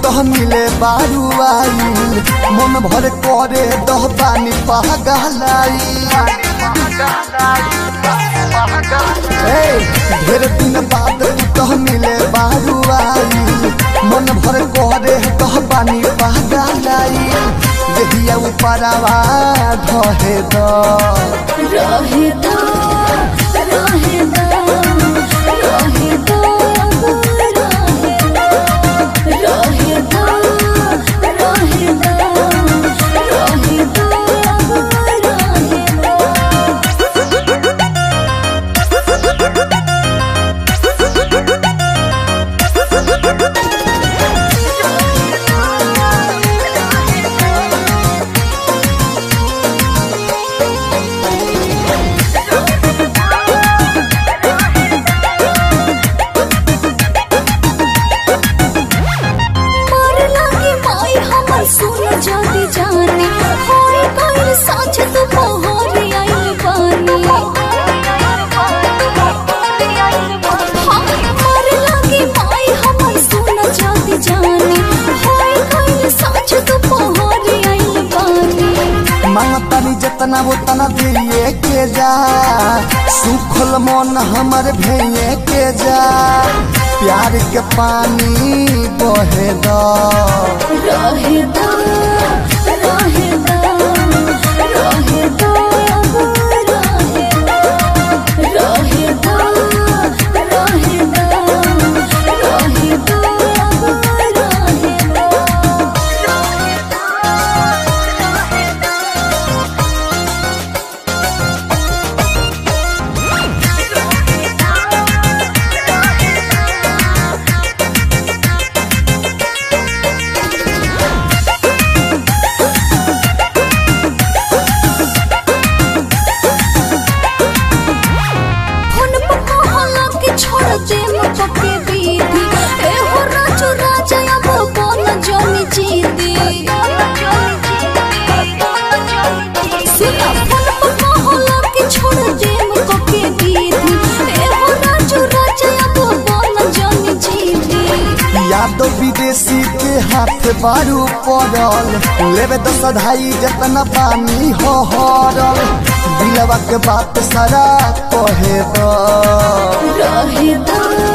तो मिले बारू आई मन भर करे दह पानी पहगलाई ढेर दिन बाद तो मिले बारू आई मन भर करे दह पानी पहगलाई देहिया ऊपरवा ढहे द रहे द रहे द रहे द जितना वो तना दिए के जा सुखल मन हमर भैये के जा प्यार के पानी बहे द रहे द रहे द रहे द रहे द रहे द रहे द यादो विदेशी के हाथ बारू पड़ल लेवे तो सधाई जतना पानी हो हरल दिलवा के बात सारा कहे द रहे द